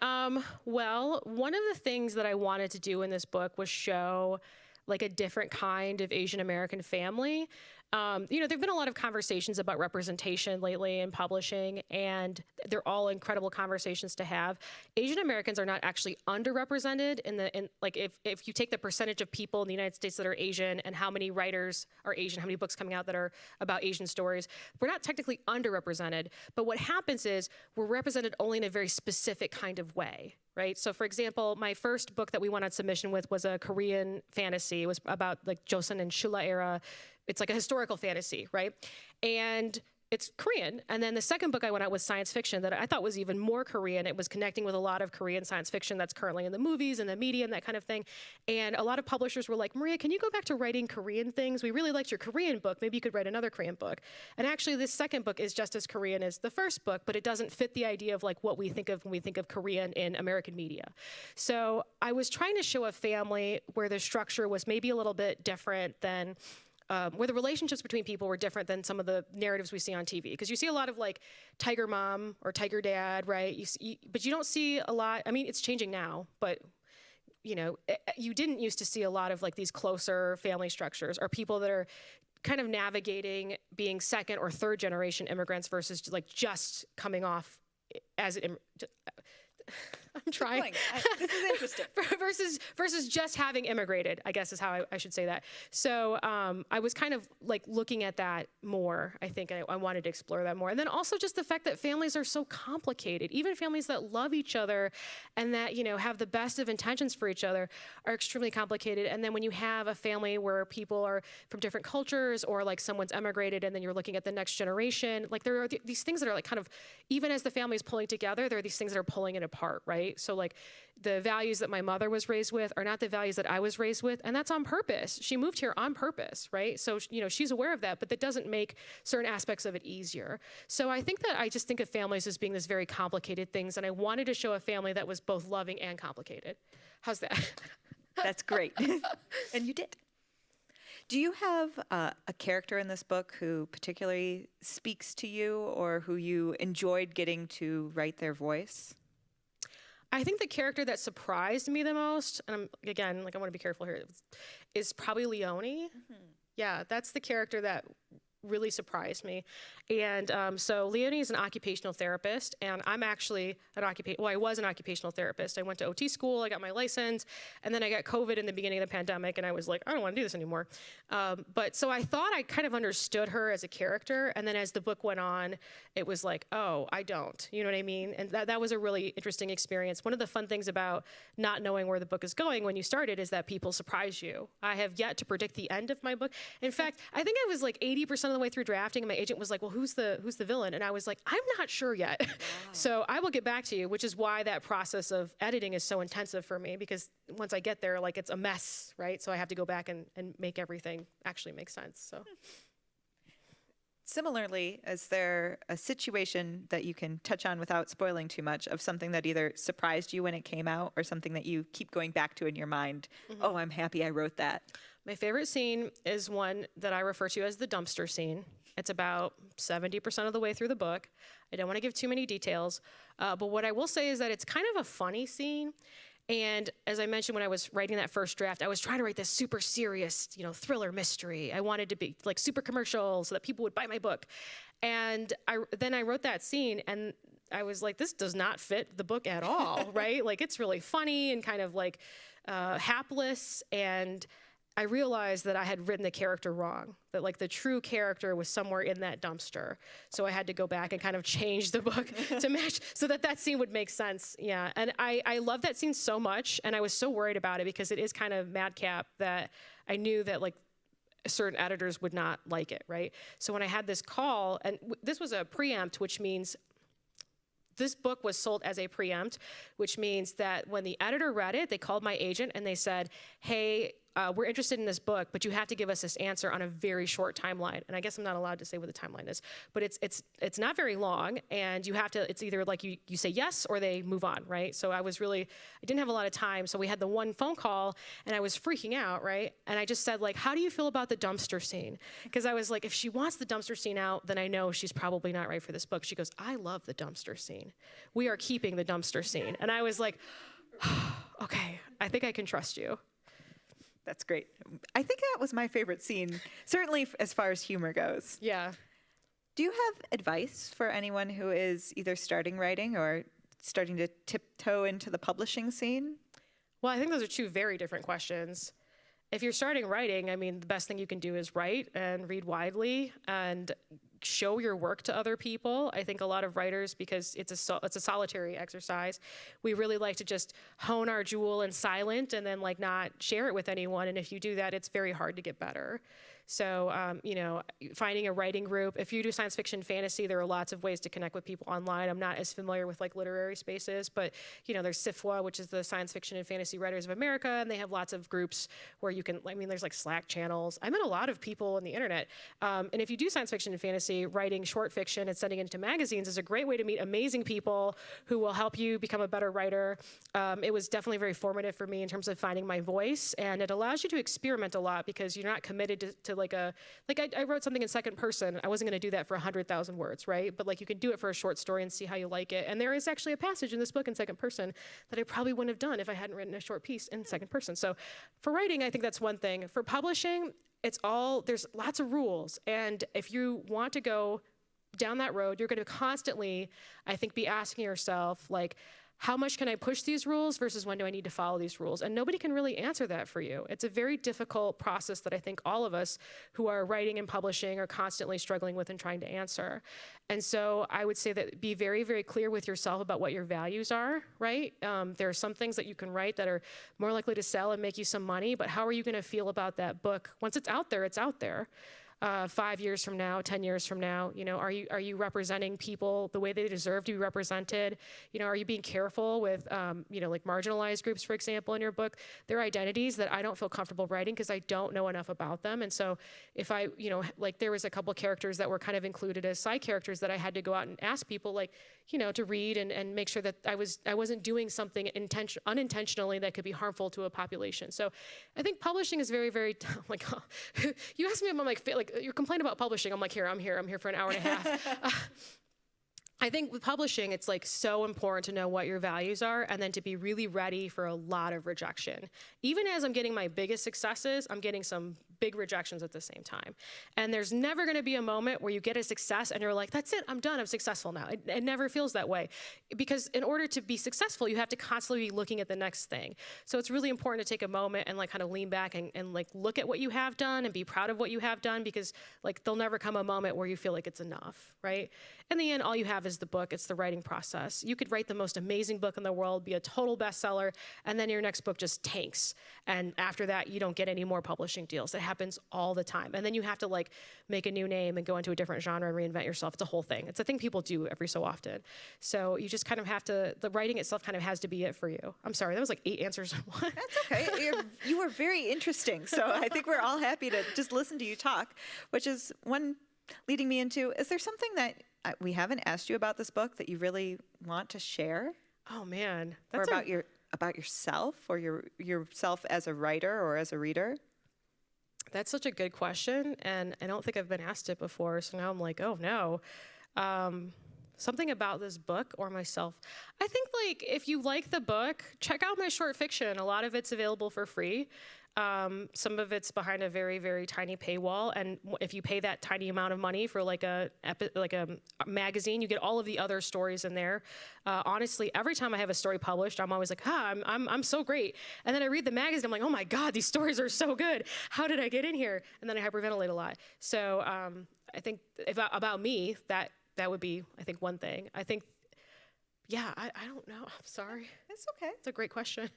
Well, one of the things that I wanted to do in this book was show like a different kind of Asian American family. There've been a lot of conversations about representation lately in publishing, and they're all incredible conversations to have. Asian Americans are not actually underrepresented if you take the percentage of people in the United States that are Asian and how many writers are Asian, how many books coming out that are about Asian stories, we're not technically underrepresented. But what happens is we're represented only in a very specific kind of way. Right. So, for example, my first book that we went on submission with was a Korean fantasy. It was about like Joseon and Shilla era. It's like a historical fantasy, right? And it's Korean. And then the second book I went out was science fiction that I thought was even more Korean. It was connecting with a lot of Korean science fiction that's currently in the movies and the media and that kind of thing. And a lot of publishers were like, Maria, can you go back to writing Korean things? We really liked your Korean book. Maybe you could write another Korean book. And actually, this second book is just as Korean as the first book, but it doesn't fit the idea of like what we think of when we think of Korean in American media. So I was trying to show a family where the structure was maybe a little bit different than where the relationships between people were different than some of the narratives we see on TV. Because you see a lot of like tiger mom or tiger dad, right? But you don't see a lot. I mean, it's changing now, but you didn't used to see a lot of like these closer family structures or people that are kind of navigating being second or third generation immigrants versus like just coming off as an I'm trying. This is interesting. versus just having immigrated, I guess is how I should say that. So I was kind of like looking at that more, I think. I wanted to explore that more. And then also just the fact that families are so complicated. Even families that love each other and that, you know, have the best of intentions for each other are extremely complicated. And then when you have a family where people are from different cultures or like someone's emigrated and then you're looking at the next generation, like there are these things that are like kind of, even as the family is pulling together, there are these things that are pulling it apart, right? So like the values that my mother was raised with are not the values that I was raised with, and that's on purpose. She moved here on purpose, right? So, you know, she's aware of that, but that doesn't make certain aspects of it easier. So I think that I just think of families as being this very complicated things, and I wanted to show a family that was both loving and complicated. How's that? That's great. And you did. Do you have a character in this book who particularly speaks to you or who you enjoyed getting to write their voice? I think the character that surprised me the most, and again, like I want to be careful here, is probably Leonie. Mm-hmm. Yeah, that's the character that really surprised me. And so Leonie is an occupational therapist, and I'm actually I was an occupational therapist. I went to OT school, I got my license, and then I got COVID in the beginning of the pandemic, and I was like, I don't want to do this anymore. But so I thought I kind of understood her as a character, and then as the book went on, it was like, oh, I don't, you know what I mean? And that was a really interesting experience. One of the fun things about not knowing where the book is going when you start it is that people surprise you. I have yet to predict the end of my book. In fact, I think I was like 80% of the way through drafting, and my agent was like, well, who's the villain? And I was like, I'm not sure yet. Wow. So I will get back to you, which is why that process of editing is so intensive for me, because once I get there, like it's a mess, right? So I have to go back and make everything actually make sense. So. Similarly, is there a situation that you can touch on without spoiling too much of something that either surprised you when it came out or something that you keep going back to in your mind? Mm-hmm. Oh, I'm happy I wrote that. My favorite scene is one that I refer to as the dumpster scene. It's about 70% of the way through the book. I don't want to give too many details, but what I will say is that it's kind of a funny scene. And as I mentioned, when I was writing that first draft, I was trying to write this super serious, you know, thriller mystery. I wanted to be like super commercial so that people would buy my book. And then I wrote that scene, and I was like, this does not fit the book at all, right? Like, it's really funny and kind of like hapless. And I realized that I had written the character wrong, that like the true character was somewhere in that dumpster. So I had to go back and kind of change the book to match so that scene would make sense. Yeah, and I love that scene so much, and I was so worried about it because it is kind of madcap that I knew that like certain editors would not like it, right? So when I had this call, and this was a preempt, which means this book was sold as a preempt, which means that when the editor read it, they called my agent and they said, hey, we're interested in this book, but you have to give us this answer on a very short timeline. And I guess I'm not allowed to say what the timeline is, but it's not very long, and you have to, it's either like you say yes or they move on, right? So I didn't have a lot of time, so we had the one phone call, and I was freaking out, right? And I just said, like, how do you feel about the dumpster scene? Because I was like, if she wants the dumpster scene out, then I know she's probably not right for this book. She goes, I love the dumpster scene. We are keeping the dumpster scene. And I was like, okay, I think I can trust you. That's great. I think that was my favorite scene, certainly as far as humor goes. Yeah. Do you have advice for anyone who is either starting writing or starting to tiptoe into the publishing scene? Well, I think those are two very different questions. If you're starting writing, I mean, the best thing you can do is write and read widely and show your work to other people. I think a lot of writers, because it's a solitary exercise, we really like to just hone our jewel in silent and then like not share it with anyone. And if you do that, it's very hard to get better. So, you know, finding a writing group. If you do science fiction fantasy, there are lots of ways to connect with people online. I'm not as familiar with like literary spaces, but you know, there's SFWA, which is the Science Fiction and Fantasy Writers of America, and they have lots of groups where you can, I mean, there's like Slack channels. I met a lot of people on the internet. And if you do science fiction and fantasy, writing short fiction and sending it into magazines is a great way to meet amazing people who will help you become a better writer. It was definitely very formative for me in terms of finding my voice, and it allows you to experiment a lot because you're not committed to I wrote something in second person. I wasn't going to do that for 100,000 words, right? But like you can do it for a short story and see how you like it. And there is actually a passage in this book in second person that I probably wouldn't have done if I hadn't written a short piece in second person. So for writing, I think that's one thing. For publishing, there's lots of rules. And if you want to go down that road, you're going to constantly, I think, be asking yourself, like, how much can I push these rules versus when do I need to follow these rules? And nobody can really answer that for you. It's a very difficult process that I think all of us who are writing and publishing are constantly struggling with and trying to answer. And so I would say that be very, very clear with yourself about what your values are, right? There are some things that you can write that are more likely to sell and make you some money, but how are you gonna feel about that book? Once it's out there, it's out there. 5 years from now, 10 years from now, are you representing people the way they deserve to be represented? Are you being careful with, like marginalized groups, for example, in your book? There are identities that I don't feel comfortable writing because I don't know enough about them. And so if I, like there was a couple characters that were kind of included as side characters that I had to go out and ask people like, to read and make sure that I wasn't doing something unintentionally that could be harmful to a population. So I think publishing is very, very, like, you asked me about like you complain about publishing. I'm like, I'm here for an hour and a half. I think with publishing, it's like so important to know what your values are and then to be really ready for a lot of rejection. Even as I'm getting my biggest successes, I'm getting some big rejections at the same time. And there's never gonna be a moment where you get a success and you're like, that's it, I'm done, I'm successful now. It never feels that way. Because in order to be successful, you have to constantly be looking at the next thing. So it's really important to take a moment and like kind of lean back and like look at what you have done and be proud of what you have done, because like there'll never come a moment where you feel like it's enough, right? In the end, all you have is the book, it's the writing process. You could write the most amazing book in the world, be a total bestseller, and then your next book just tanks. And after that, you don't get any more publishing deals. It happens all the time. And then you have to like make a new name and go into a different genre and reinvent yourself. It's a whole thing. It's a thing people do every so often. So you just kind of have to, the writing itself kind of has to be it for you. I'm sorry, that was like 8 answers in one. That's okay. You were very interesting. So I think we're all happy to just listen to you talk, which is one leading me into, is there something that we haven't asked you about this book that you really want to share? Oh man. Or about yourself or yourself as a writer or as a reader? That's such a good question, and I don't think I've been asked it before, so now I'm like, oh no. Something about this book or myself. I think like if you like the book, check out my short fiction. A lot of it's available for free. Some of it's behind a very, very tiny paywall, and if you pay that tiny amount of money for like a magazine, you get all of the other stories in there. Honestly, every time I have a story published, I'm always like, I'm so great. And then I read the magazine, I'm like, oh my God, these stories are so good. How did I get in here? And then I hyperventilate a lot. So I think about me, that would be, I think, one thing. I think, yeah, I don't know. I'm sorry. It's okay. It's a great question.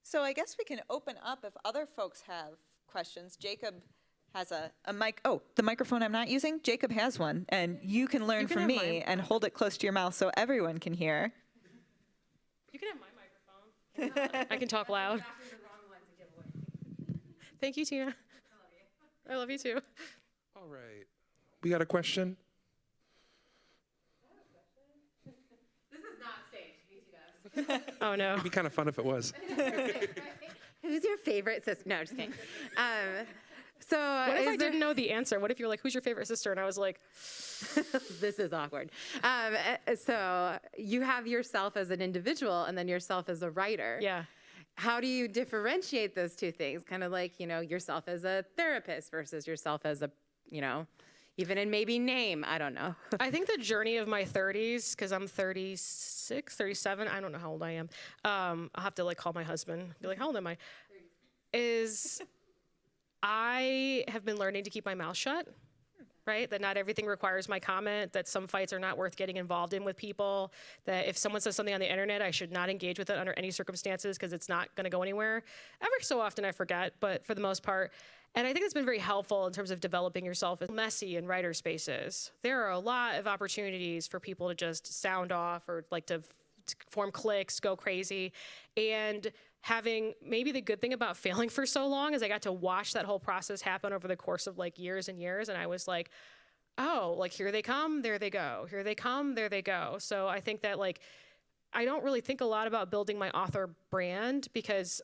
So I guess we can open up if other folks have questions. Jacob has a mic. Oh, the microphone I'm not using? Jacob has one, and you can learn from me and hold it close to your mouth so everyone can hear. You can have my microphone. I can talk loud. Thank you, Tina. I love you too. All right. We got a question? Oh no. It'd be kind of fun if it was. Who's your favorite sister? No, just kidding. So what if I didn't know the answer? What if you're like, who's your favorite sister? And I was like, this is awkward. So you have yourself as an individual and then yourself as a writer. yeah. How do you differentiate those two things? Kind of like, yourself as a therapist versus yourself as a, even in maybe name, I don't know. I think the journey of my 30s, because I'm 36, 37, I don't know how old I am. I'll have to like call my husband, be like, how old am I? Is I have been learning to keep my mouth shut, right? That not everything requires my comment, that some fights are not worth getting involved in with people, that if someone says something on the internet, I should not engage with it under any circumstances because it's not gonna go anywhere. Every so often I forget, but for the most part, and I think it's been very helpful in terms of developing yourself as messy in writer spaces. There are a lot of opportunities for people to just sound off or like to form cliques, go crazy. And having maybe the good thing about failing for so long is I got to watch that whole process happen over the course of like years and years. And I was like, oh, like here they come, there they go. Here they come, there they go. So I think that like, I don't really think a lot about building my author brand because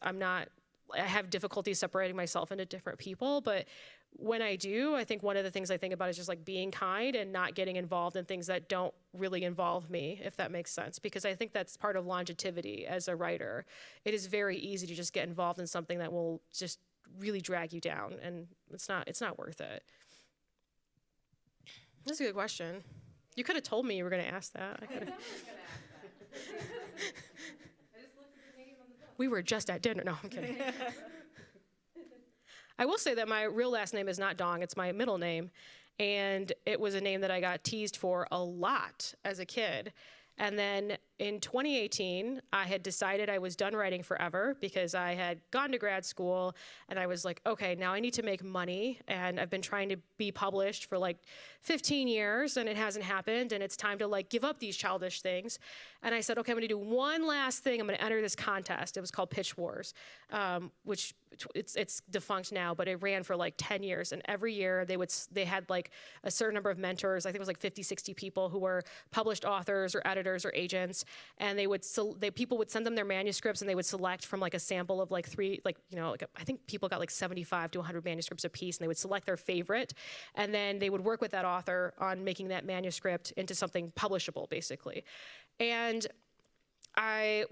I have difficulty separating myself into different people, but when I do, I think one of the things I think about is just like being kind and not getting involved in things that don't really involve me, if that makes sense, because I think that's part of longevity as a writer. It is very easy to just get involved in something that will just really drag you down, and it's not worth it. That's a good question. You could have told me you were going to ask that. We were just at dinner. No, I'm kidding. I will say that my real last name is not Dong. It's my middle name. And it was a name that I got teased for a lot as a kid. And then in 2018, I had decided I was done writing forever because I had gone to grad school and I was like, okay, now I need to make money. And I've been trying to be published for like 15 years and it hasn't happened. And it's time to like give up these childish things. And I said, okay, I'm going to do one last thing. I'm going to enter this contest. It was called Pitch Wars, which it's defunct now, but it ran for like 10 years. And every year they had like a certain number of mentors. I think it was like 50, 60 people who were published authors or editors or agents. And people would send them their manuscripts and they would select from like a sample of like three, like, you know, like I think people got like 75 to 100 manuscripts a piece, and they would select their favorite. And then they would work with that author on making that manuscript into something publishable, basically. And I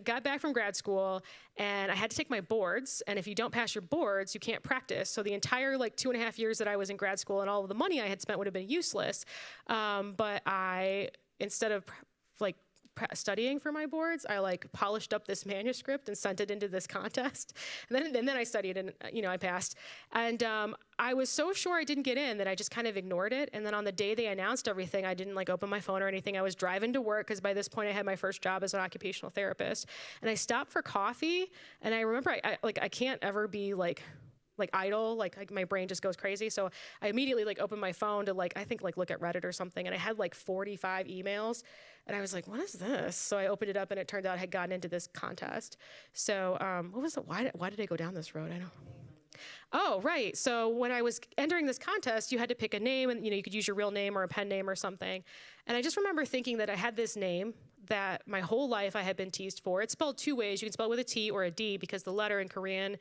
got back from grad school and I had to take my boards. And if you don't pass your boards, you can't practice. So the entire like 2.5 years that I was in grad school and all of the money I had spent would have been useless. But instead of like studying for my boards, I like polished up this manuscript and sent it into this contest. And then I studied and, you know, I passed. And I was so sure I didn't get in that I just kind of ignored it. And then on the day they announced everything, I didn't like open my phone or anything. I was driving to work because by this point I had my first job as an occupational therapist. And I stopped for coffee. And I remember I can't ever be like idle, like my brain just goes crazy. So I immediately like opened my phone to like, I think like look at Reddit or something. And I had like 45 emails and I was like, what is this? So I opened it up and it turned out I had gotten into this contest. So what was it? Why did I go down this road? I know. Oh, right. So when I was entering this contest, you had to pick a name and, you know, you could use your real name or a pen name or something. And I just remember thinking that I had this name that my whole life I had been teased for. It's spelled two ways. You can spell it with a T or a D because the letter in Korean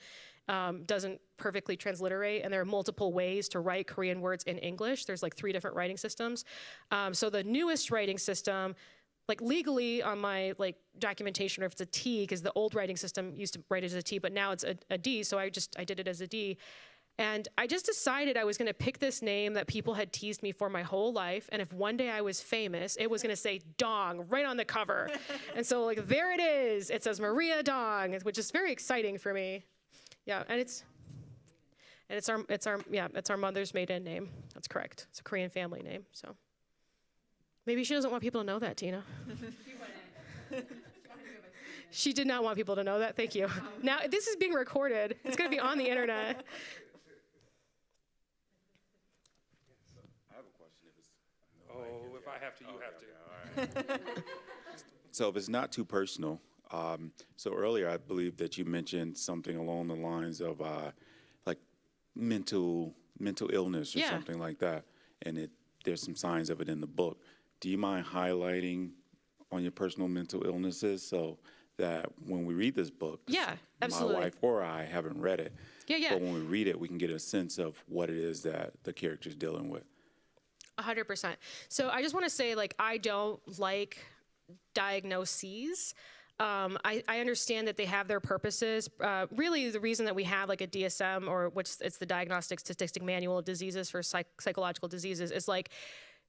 doesn't perfectly transliterate, and there are multiple ways to write Korean words in English. There's like 3 different writing systems. So the newest writing system, like legally on my like documentation, or if it's a T, because the old writing system used to write it as a T, but now it's a D, so I did it as a D. And I just decided I was going to pick this name that people had teased me for my whole life, and if one day I was famous, it was going to say Dong right on the cover. And so like there it is. It says Maria Dong, which is very exciting for me. Yeah, and it's our mother's maiden name. That's correct. It's a Korean family name. So maybe she doesn't want people to know that, Tina. She did not want people to know that. Thank you. Now this is being recorded. It's going to be on the internet. I have a question. If I have to, you have to. All right. So if it's not too personal, so earlier I believe that you mentioned something along the lines of like mental illness or something like that, and there's some signs of it in the book. Do you mind highlighting on your personal mental illnesses so that when we read this book, Yeah, absolutely. my wife or I haven't read it, Yeah. but when we read it, we can get a sense of what it is that the character's dealing with. 100%. So I just want to say, like, I don't like diagnoses. I understand that they have their purposes. Really, the reason that we have like a DSM, or which it's the Diagnostic Statistic Manual of Diseases for psychological diseases, is like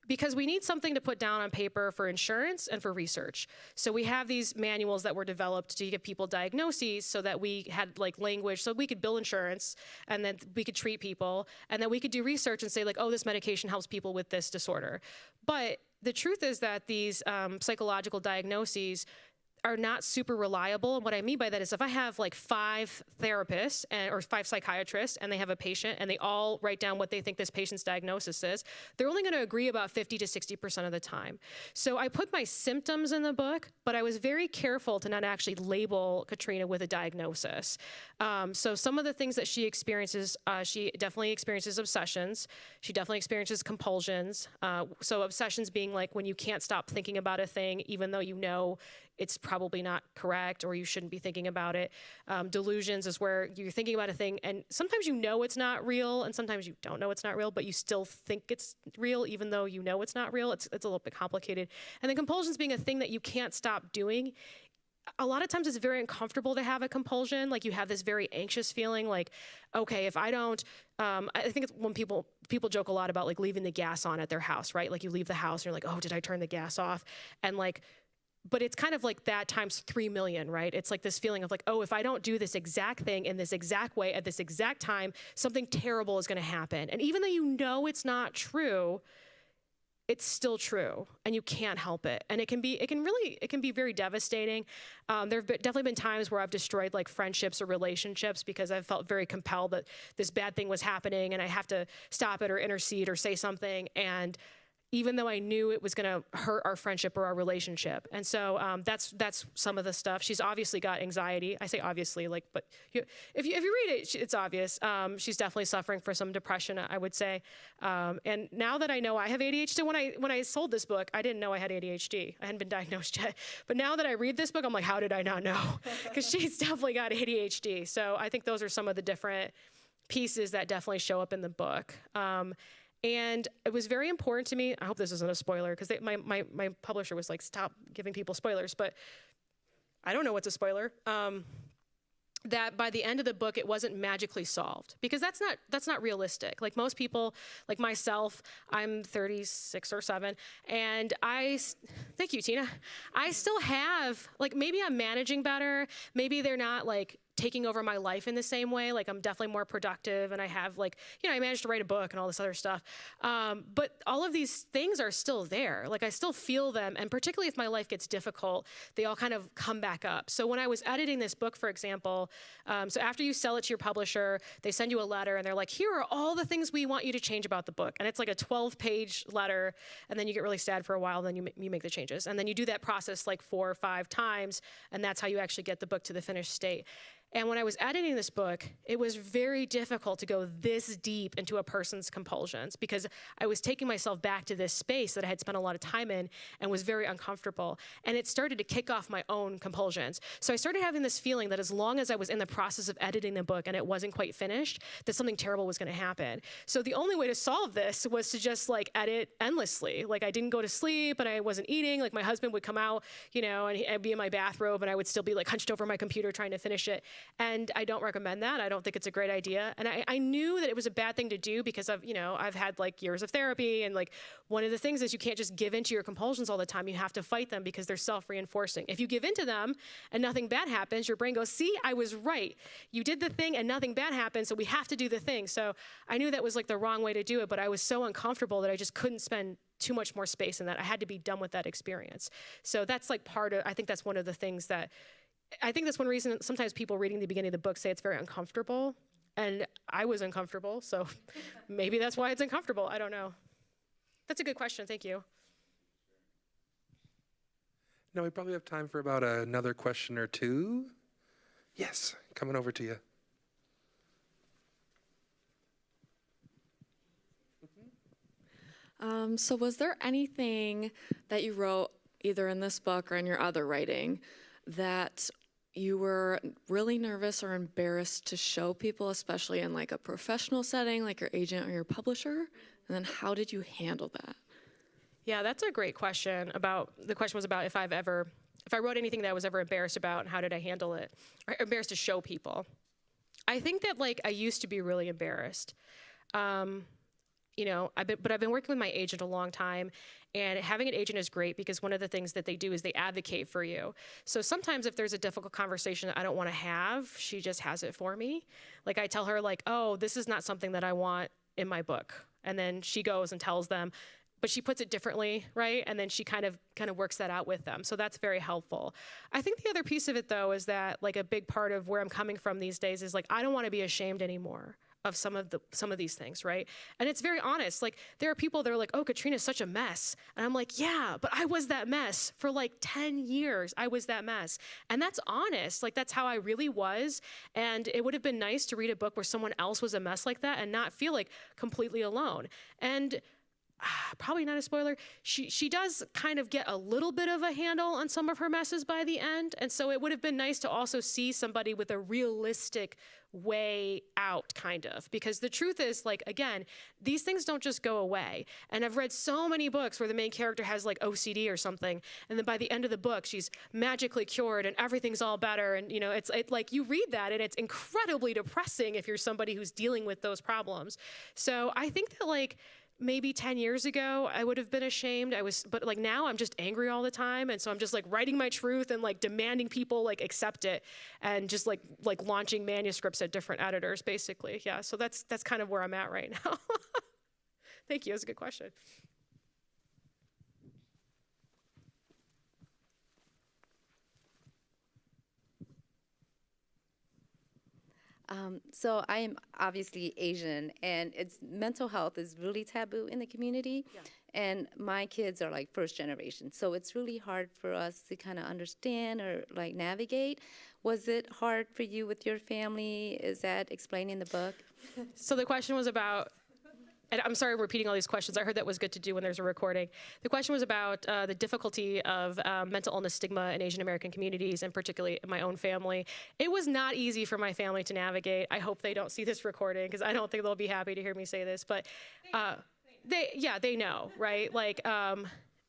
because we need something to put down on paper for insurance and for research. So we have these manuals that were developed to give people diagnoses so that we had like language, so we could bill insurance and then we could treat people and then we could do research and say like, oh, this medication helps people with this disorder. But the truth is that these psychological diagnoses are not super reliable. And what I mean by that is if I have like 5 therapists or 5 psychiatrists and they have a patient and they all write down what they think this patient's diagnosis is, they're only going to agree about 50 to 60% of the time. So I put my symptoms in the book, but I was very careful to not actually label Katrina with a diagnosis. So some of the things that she experiences, she definitely experiences obsessions. She definitely experiences compulsions. So obsessions being like when you can't stop thinking about a thing, even though you know it's probably not correct or you shouldn't be thinking about it. Delusions is where you're thinking about a thing and sometimes you know it's not real and sometimes you don't know it's not real, but you still think it's real even though you know it's not real. It's a little bit complicated. And then compulsions being a thing that you can't stop doing a lot of times it's very uncomfortable to have a compulsion. Like you have this very anxious feeling like, okay, if I don't, I think it's when people joke a lot about like leaving the gas on at their house, right? Like you leave the house and you're like, oh, did I turn the gas off? And like, but it's kind of like that times 3 million, right? It's like this feeling of like, oh, if I don't do this exact thing in this exact way at this exact time, something terrible is going to happen. And even though you know it's not true, it's still true, and you can't help it. And it can be very devastating. There have definitely been times where I've destroyed like friendships or relationships because I've felt very compelled that this bad thing was happening and I have to stop it or intercede or say something. And even though I knew it was going to hurt our friendship or our relationship. And so that's some of the stuff. She's obviously got anxiety. I say obviously, like, but if you read it, it's obvious. She's definitely suffering for some depression, I would say. And now that I know I have ADHD, when I sold this book, I didn't know I had ADHD. I hadn't been diagnosed yet. But now that I read this book, I'm like, how did I not know? Because she's definitely got ADHD. So I think those are some of the different pieces that definitely show up in the book. And it was very important to me. I hope this isn't a spoiler because my publisher was like, stop giving people spoilers, but I don't know what's a spoiler. That by the end of the book, it wasn't magically solved because that's not realistic. Like most people, like myself, I'm 36 or 7, and thank you, Tina. I still have, like, maybe I'm managing better. Maybe they're not like taking over my life in the same way. Like I'm definitely more productive and I have like, I managed to write a book and all this other stuff. But all of these things are still there. Like I still feel them. And particularly if my life gets difficult, they all kind of come back up. So when I was editing this book, for example, so after you sell it to your publisher, they send you a letter and they're like, here are all the things we want you to change about the book. And it's like a 12-page letter. And then you get really sad for a while. And then you make the changes. And then you do that process like 4 or 5 times. And that's how you actually get the book to the finished state. And when I was editing this book, it was very difficult to go this deep into a person's compulsions because I was taking myself back to this space that I had spent a lot of time in and was very uncomfortable. And it started to kick off my own compulsions. So I started having this feeling that as long as I was in the process of editing the book and it wasn't quite finished, that something terrible was going to happen. So the only way to solve this was to just like edit endlessly. Like I didn't go to sleep and I wasn't eating. Like my husband would come out, and I'd be in my bathrobe and I would still be like hunched over my computer trying to finish it. And I don't recommend that. I don't think it's a great idea. And I knew that it was a bad thing to do because I've had like years of therapy. And like one of the things is you can't just give into your compulsions all the time. You have to fight them because they're self-reinforcing. If you give into them and nothing bad happens, your brain goes, see, I was right. You did the thing and nothing bad happened. So we have to do the thing. So I knew that was like the wrong way to do it. But I was so uncomfortable that I just couldn't spend too much more space in that. I had to be done with that experience. So that's like I think that's one of the things that I think that's one reason sometimes people reading the beginning of the book say it's very uncomfortable. And I was uncomfortable, so maybe that's why it's uncomfortable. I don't know. That's a good question. Thank you. Now we probably have time for about another question or two. Yes, coming over to you. So was there anything that you wrote either in this book or in your other writing that you were really nervous or embarrassed to show people, especially in like a professional setting, like your agent or your publisher? And then how did you handle that? Yeah, that's a great question. The question was about if I wrote anything that I was ever embarrassed about and how did I handle it, or embarrassed to show people. I think that like I used to be really embarrassed. I've been working with my agent a long time, and having an agent is great because one of the things that they do is they advocate for you. So sometimes if there's a difficult conversation that I don't want to have, she just has it for me. Like I tell her like, oh, this is not something that I want in my book. And then she goes and tells them, but she puts it differently, right? And then she kind of works that out with them. So that's very helpful. I think the other piece of it though is that like a big part of where I'm coming from these days is like I don't want to be ashamed anymore of some of these things, right? And it's very honest. Like there are people that are like, oh, Katrina's such a mess. And I'm like, yeah, but I was that mess for like 10 years. I was that mess. And that's honest. Like that's how I really was. And it would have been nice to read a book where someone else was a mess like that and not feel like completely alone. And probably not a spoiler, she does kind of get a little bit of a handle on some of her messes by the end. And so it would have been nice to also see somebody with a realistic way out, kind of, because the truth is, like, again, these things don't just go away. And I've read so many books where the main character has like OCD or something, and then by the end of the book she's magically cured and everything's all better. And it's like, you read that and it's incredibly depressing if you're somebody who's dealing with those problems. So I think that, like, maybe 10 years ago, I would have been ashamed. But like now I'm just angry all the time. And so I'm just like writing my truth and like demanding people like accept it, and just like launching manuscripts at different editors, basically. Yeah, so that's kind of where I'm at right now. Thank you, that's a good question. So I am obviously Asian, and mental health is really taboo in the community. Yeah. And my kids are like first generation, so it's really hard for us to kind of understand or like navigate. Was it hard for you with your family? Is that explained in the book? So the question was about, and I'm sorry I'm repeating all these questions. I heard that was good to do when there's a recording. The question was about the difficulty of mental illness stigma in Asian American communities, and particularly in my own family. It was not easy for my family to navigate. I hope they don't see this recording, because I don't think they'll be happy to hear me say this. But they know, right? Like,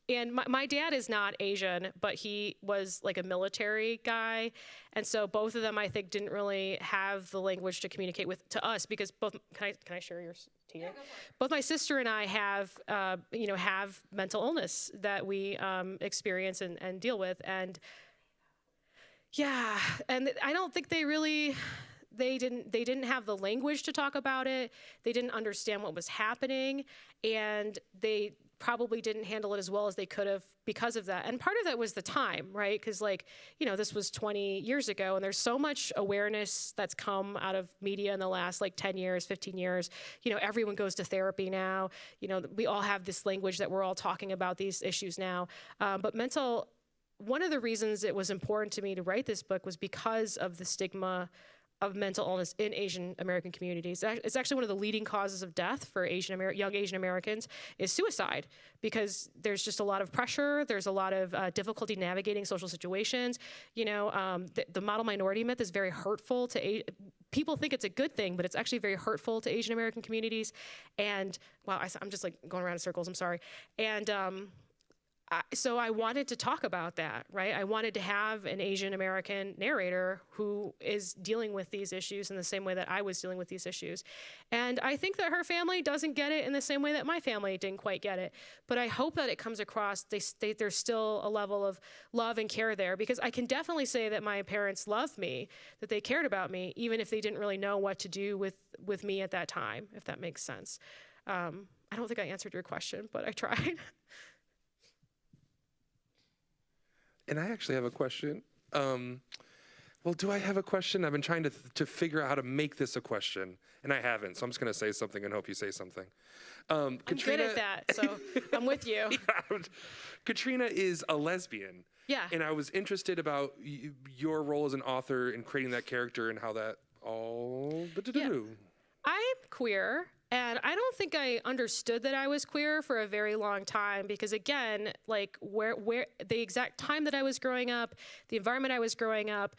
and my dad is not Asian, but he was like a military guy. And so both of them, I think, didn't really have the language to communicate to us, because both, can I share yours to you? Yeah, both my sister and I have mental illness that we experience and deal with. And yeah, and I don't think they didn't have the language to talk about it. They didn't understand what was happening, and they probably didn't handle it as well as they could have because of that. And part of that was the time, right? Because this was 20 years ago, and there's so much awareness that's come out of media in the last 10 years, 15 years. Everyone goes to therapy now. We all have this language that we're all talking about these issues now. But one of the reasons it was important to me to write this book was because of the stigma of mental illness in Asian American communities. It's actually one of the leading causes of death for young Asian Americans is suicide, because there's just a lot of pressure. There's a lot of difficulty navigating social situations. The model minority myth is very hurtful to people think it's a good thing, but it's actually very hurtful to Asian American communities. And wow, I'm just going around in circles. I'm sorry. And so I wanted to talk about that, right? I wanted to have an Asian American narrator who is dealing with these issues in the same way that I was dealing with these issues. And I think that her family doesn't get it in the same way that my family didn't quite get it. But I hope that it comes across, there's still a level of love and care there, because I can definitely say that my parents loved me, that they cared about me, even if they didn't really know what to do with me at that time, if that makes sense. I don't think I answered your question, but I tried. And I actually have a question. Well, do I have a question? I've been trying to figure out how to make this a question, and I haven't. So I'm just going to say something and hope you say something. I'm good at that, so I'm with you. Yeah, Katrina is a lesbian. Yeah. And I was interested about your role as an author in creating that character and how that all... Yeah. I'm queer. And I don't think I understood that I was queer for a very long time, because again, where the exact time that I was growing up, the environment I was growing up,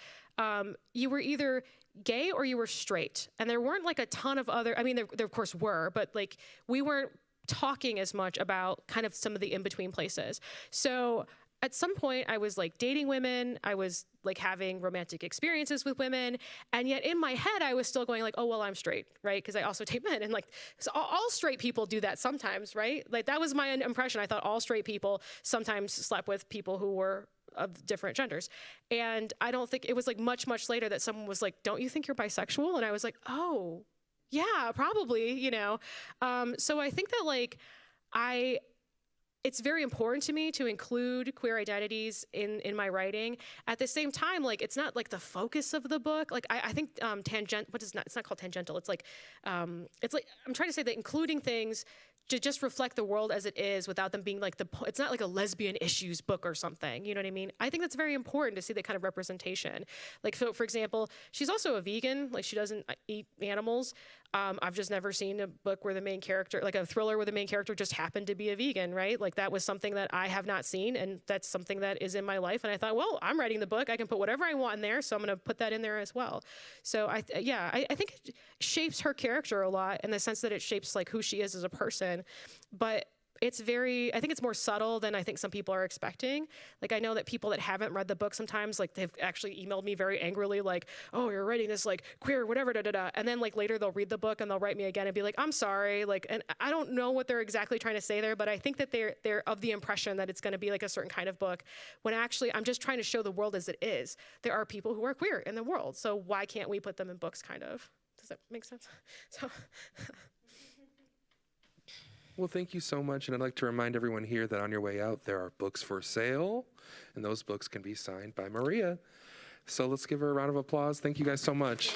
you were either gay or you were straight. And there weren't a ton of other, there of course were, but we weren't talking as much about kind of some of the in-between places. So at some point I was dating women, I was having romantic experiences with women, and yet in my head I was still going oh, well, I'm straight, right? Because I also date men, and so all straight people do that sometimes, right? That was my impression. I thought all straight people sometimes slept with people who were of different genders. And I don't think it was much later that someone was don't you think you're bisexual? And I was oh, yeah, probably, So I think that it's very important to me to include queer identities in my writing. At the same time, it's not the focus of the book. I think it's not called tangential. It's I'm trying to say that including things to just reflect the world as it is without them being like it's not like a lesbian issues book or something. You know what I mean? I think that's very important to see that kind of representation. Like, so for example, she's also a vegan. Like, she doesn't eat animals. I've just never seen a book where the main character, like a thriller where the main character just happened to be a vegan, right? Like, that was something that I have not seen, and that's something that is in my life. And I thought, well, I'm writing the book. I can put whatever I want in there, so I'm going to put that in there as well. So I think it shapes her character a lot in the sense that it shapes like who she is as a person. But I think it's more subtle than I think some people are expecting. Like, I know that people that haven't read the book sometimes, like, they've actually emailed me very angrily, like, oh, you're writing this, like, queer, whatever, da-da-da. And then, like, later they'll read the book and they'll write me again and be like, I'm sorry. Like, and I don't know what they're exactly trying to say there, but I think that they're of the impression that it's going to be like a certain kind of book, when actually I'm just trying to show the world as it is. There are people who are queer in the world, so why can't we put them in books, kind of? Does that make sense? So... Well, thank you so much. And I'd like to remind everyone here that on your way out, there are books for sale, and those books can be signed by Maria. So let's give her a round of applause. Thank you guys so much.